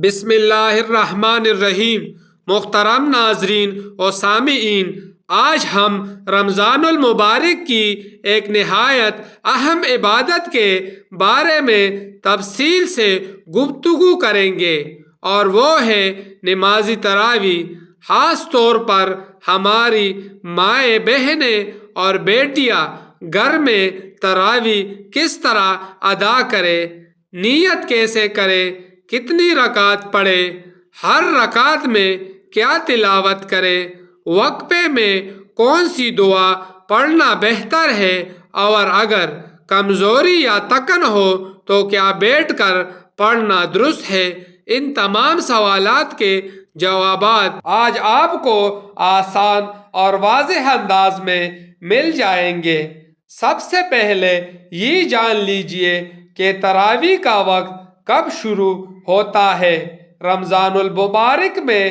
بسم اللہ الرحمن الرحیم۔ محترم ناظرین و سامعین، آج ہم رمضان المبارک کی ایک نہایت اہم عبادت کے بارے میں تفصیل سے گفتگو کریں گے، اور وہ ہے نماز تراویح۔ خاص طور پر ہماری مائیں بہنیں اور بیٹیاں گھر میں تراویح کس طرح ادا کرے، نیت کیسے کرے، کتنی رکعت پڑھے، ہر رکعت میں کیا تلاوت کرے، وقفے میں کون سی دعا پڑھنا بہتر ہے، اور اگر کمزوری یا تکن ہو تو کیا بیٹھ کر پڑھنا درست ہے، ان تمام سوالات کے جوابات آج آپ کو آسان اور واضح انداز میں مل جائیں گے۔ سب سے پہلے یہ جان لیجئے کہ تراویح کا وقت کب شروع ہوتا ہے۔ رمضان المبارک میں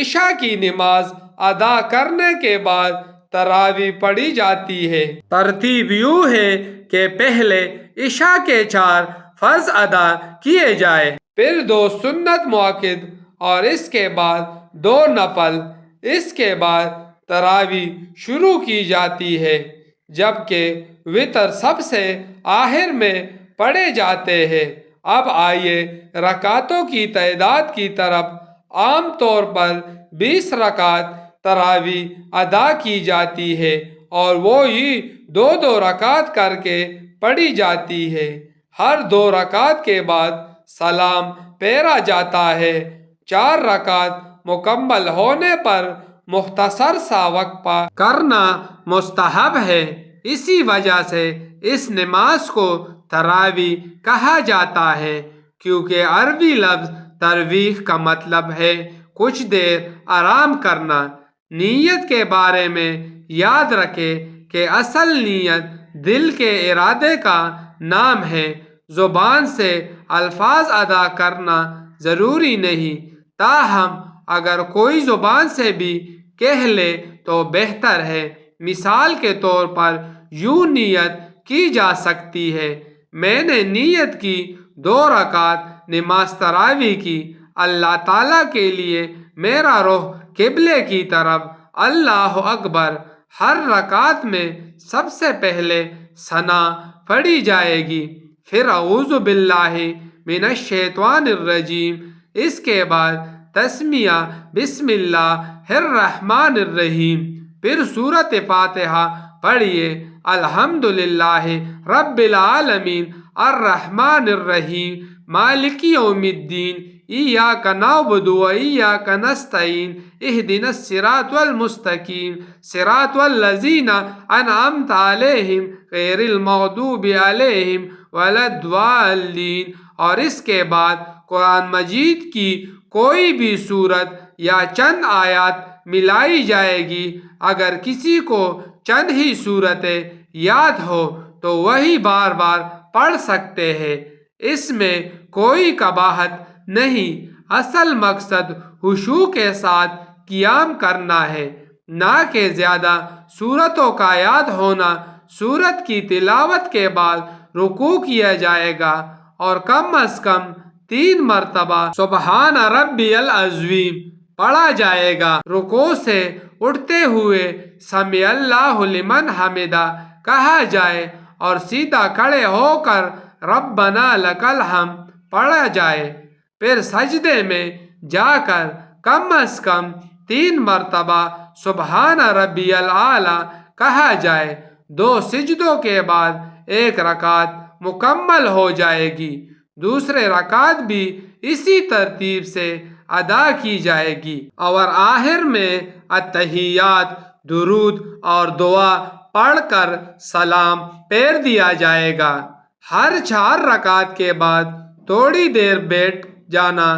عشاء کی نماز ادا کرنے کے بعد تراویح پڑھی جاتی ہے۔ ترتیب یوں ہے کہ پہلے عشاء کے 4 فرض ادا کیے جائیں، پھر 2 سنت مؤکد اور اس کے بعد 2 نفل۔ اس کے بعد تراویح شروع کی جاتی ہے، جبکہ وتر سب سے آخر میں پڑھے جاتے ہیں۔ اب آئیے رکعتوں کی تعداد کی طرف۔ عام طور پر 20 رکعت تراویح ادا کی جاتی ہے، اور وہ ہی 2 رکعت کر کے پڑھی جاتی ہے۔ ہر 2 رکعت کے بعد سلام پھیرا جاتا ہے۔ 4 رکعت مکمل ہونے پر مختصر سا وقفہ کرنا مستحب ہے۔ اسی وجہ سے اس نماز کو تراویح کہا جاتا ہے، کیونکہ عربی لفظ ترویح کا مطلب ہے کچھ دیر آرام کرنا۔ نیت کے بارے میں یاد رکھیں کہ اصل نیت دل کے ارادے کا نام ہے۔ زبان سے الفاظ ادا کرنا ضروری نہیں، تاہم اگر کوئی زبان سے بھی کہہ لے تو بہتر ہے۔ مثال کے طور پر یوں نیت کی جا سکتی ہے: میں نے نیت کی 2 رکعت نماز تراویح کی، اللہ تعالیٰ کے لیے میرا رخ قبلے کی طرف، اللہ اکبر۔ ہر رکعت میں سب سے پہلے ثنا پڑھی جائے گی، پھر اعوذ باللہ من الشیطان الرجیم، اس کے بعد تسمیہ بسم اللہ الرحمن الرحیم، پھر سورۃ فاتحہ پڑھیے۔ الحمدللہ رب العالمین الرحمن الرحیم مالک یوم الدین ایاک نعبد و ایاک نستعین اہدنا الصراط المستقیم صراط الذین انعمت علیہم غیر المغضوب علیہم ولا الضالین۔ اور اس کے بعد قرآن مجید کی کوئی بھی سورت یا چند آیات ملائی جائے گی۔ اگر کسی کو چند ہی صورتیں یاد ہو تو وہی بار بار پڑھ سکتے ہیں، اس میں کوئی قباحت نہیں۔ اصل مقصد خشوع کے ساتھ قیام کرنا ہے، نہ کہ زیادہ سورتوں کا یاد ہونا۔ سورت کی تلاوت کے بعد رکوع کیا جائے گا، اور کم از کم 3 مرتبہ سبحان ربی العظیم پڑھا جائے گا۔ رکوع سے اٹھتے ہوئے سمیع اللہ لمن حمدہ کہا جائے، اور سیدھا کھڑے ہو کر ربنا لک الحمد پڑھا جائے۔ پھر سجدے میں جا کر کم از کم 3 مرتبہ سبحان ربی الاعلیٰ کہا جائے۔ 2 سجدوں کے بعد 1 رکعت مکمل ہو جائے گی۔ دوسرے رکعت بھی اسی ترتیب سے ادا کی جائے گی، اور آخر میں التحیات، درود اور دعا پڑھ کر سلام پھیر دیا جائے گا۔ ہر 4 رکعت کے بعد تھوڑی دیر بیٹھ جانا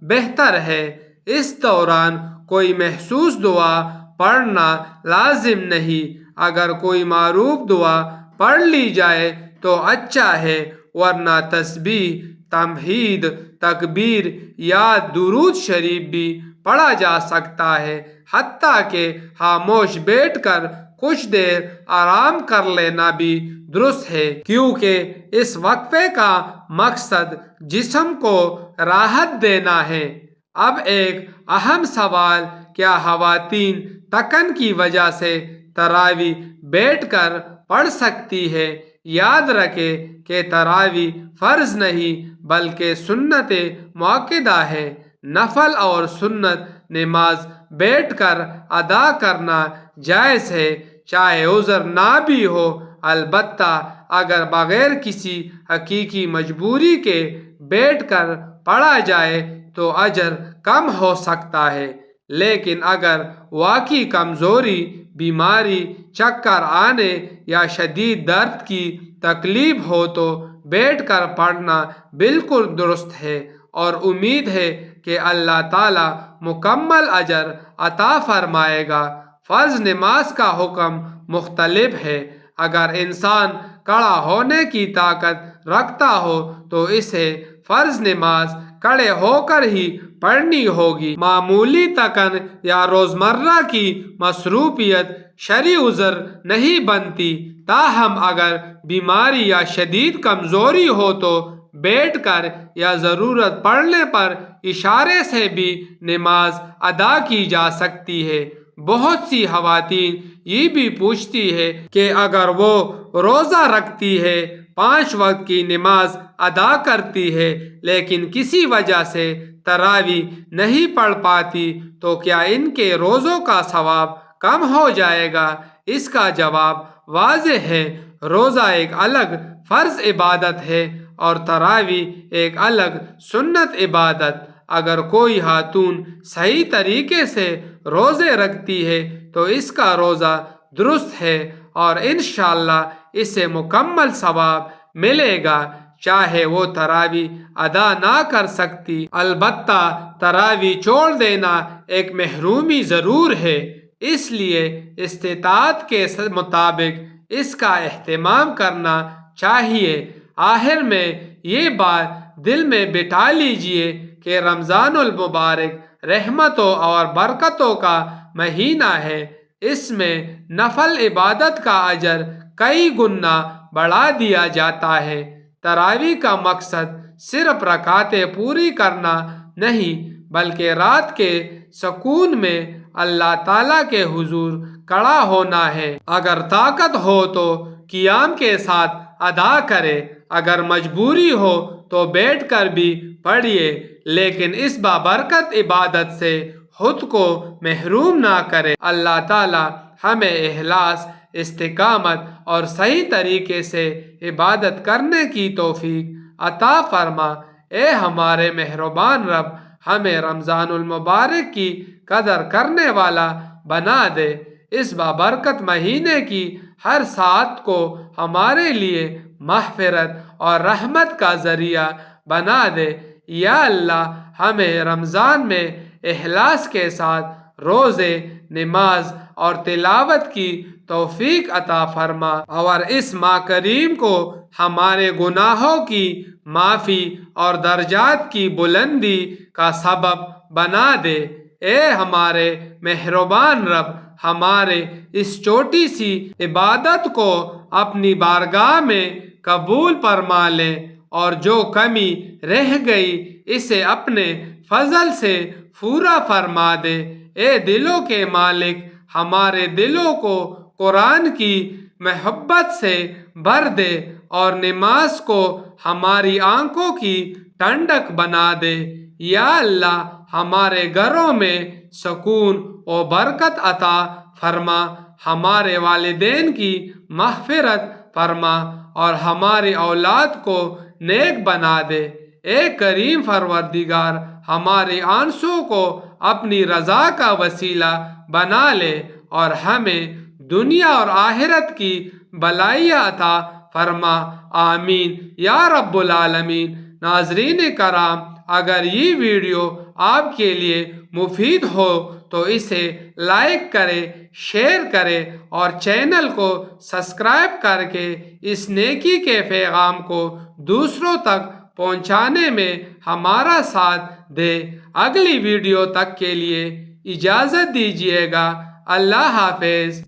بہتر ہے۔ اس دوران کوئی مخصوص دعا پڑھنا لازم نہیں، اگر کوئی معروف دعا پڑھ لی جائے تو اچھا ہے، ورنہ تسبیح، تحمید، تکبیر یا درود شریف بھی پڑھا جا سکتا ہے۔ حتیٰ کہ خاموش بیٹھ کر کچھ دیر آرام کر لینا بھی درست ہے، کیونکہ اس وقفے کا مقصد جسم کو راحت دینا ہے۔ اب ایک اہم سوال، کیا خواتین تکن کی وجہ سے تراویح بیٹھ کر پڑھ سکتی ہے؟ یاد رکھیں کہ تراویح فرض نہیں بلکہ سنت مؤکدہ ہے۔ نفل اور سنت نماز بیٹھ کر ادا کرنا جائز ہے، چاہے عذر نہ بھی ہو۔ البتہ اگر بغیر کسی حقیقی مجبوری کے بیٹھ کر پڑھا جائے تو اجر کم ہو سکتا ہے، لیکن اگر واقعی کمزوری، بیماری، چکر آنے یا شدید درد کی تکلیف ہو تو بیٹھ کر پڑھنا بالکل درست ہے، اور امید ہے کہ اللہ تعالیٰ مکمل اجر عطا فرمائے گا۔ فرض نماز کا حکم مختلف ہے۔ اگر انسان کھڑا ہونے کی طاقت رکھتا ہو تو اسے فرض نماز کھڑے ہو کر ہی پڑھنی ہوگی۔ معمولی تکن یا روزمرہ کی مصروفیت شرعی عذر نہیں بنتی، تاہم اگر بیماری یا شدید کمزوری ہو تو بیٹھ کر یا ضرورت پڑنے پر اشارے سے بھی نماز ادا کی جا سکتی ہے۔ بہت سی خواتین یہ بھی پوچھتی ہے کہ اگر وہ روزہ رکھتی ہے، 5 وقت کی نماز ادا کرتی ہے، لیکن کسی وجہ سے تراویح نہیں پڑھ پاتی تو کیا ان کے روزوں کا ثواب کم ہو جائے گا؟ اس کا جواب واضح ہے۔ روزہ ایک الگ فرض عبادت ہے اور تراویح ایک الگ سنت عبادت۔ اگر کوئی خاتون صحیح طریقے سے روزے رکھتی ہے تو اس کا روزہ درست ہے اور انشاءاللہ اسے مکمل ثواب ملے گا، چاہے وہ تراویح ادا نہ کر سکتی۔ البتہ تراویح چھوڑ دینا ایک محرومی ضرور ہے، اس لیے استطاعت کے مطابق اس کا اہتمام کرنا چاہیے۔ آخر میں یہ بات دل میں بٹھا لیجئے کہ رمضان المبارک رحمتوں اور برکتوں کا مہینہ ہے۔ اس میں نفل عبادت کا اجر کئی گنا بڑھا دیا جاتا ہے۔ تراویح کا مقصد صرف رکعتیں پوری کرنا نہیں بلکہ رات کے سکون میں اللہ تعالیٰ کے حضور کھڑا ہونا ہے۔ اگر طاقت ہو تو قیام کے ساتھ ادا کرے، اگر مجبوری ہو تو بیٹھ کر بھی پڑھیے، لیکن اس بابرکت عبادت سے خود کو محروم نہ کرے۔ اللہ تعالیٰ ہمیں اخلاص، استقامت اور صحیح طریقے سے عبادت کرنے کی توفیق عطا فرما۔ اے ہمارے مہربان رب، ہمیں رمضان المبارک کی قدر کرنے والا بنا دے۔ اس بابرکت مہینے کی ہر ساعت کو ہمارے لیے مغفرت اور رحمت کا ذریعہ بنا دے۔ یا اللہ، ہمیں رمضان میں اخلاص کے ساتھ روزے، نماز اور تلاوت کی توفیق عطا فرما، اور اس ماہ کریم کو ہمارے گناہوں کی معافی اور درجات کی بلندی کا سبب بنا دے۔ اے ہمارے مہربان رب، ہمارے اس چھوٹی سی عبادت کو اپنی بارگاہ میں قبول فرما لے، اور جو کمی رہ گئی اسے اپنے فضل سے پورا فرما دے۔ اے دلوں کے مالک، ہمارے دلوں کو قرآن کی محبت سے بھر دے اور نماز کو ہماری آنکھوں کی ٹھنڈک بنا دے۔ یا اللہ، ہمارے گھروں میں سکون و برکت عطا فرما، ہمارے والدین کی مغفرت فرما اور ہماری اولاد کو نیک بنا دے۔ اے کریم پروردگار، ہمارے آنسوں کو اپنی رضا کا وسیلہ بنا لے اور ہمیں دنیا اور آخرت کی بھلائیاں عطا فرما۔ آمین یا رب العالمین۔ ناظرین کرام، اگر یہ ویڈیو آپ کے لیے مفید ہو تو اسے لائک کریں، شیئر کریں اور چینل کو سبسکرائب کر کے اس نیکی کے پیغام کو دوسروں تک پہنچانے میں ہمارا ساتھ دیں۔ اگلی ویڈیو تک کے لیے اجازت دیجیے گا۔ اللہ حافظ۔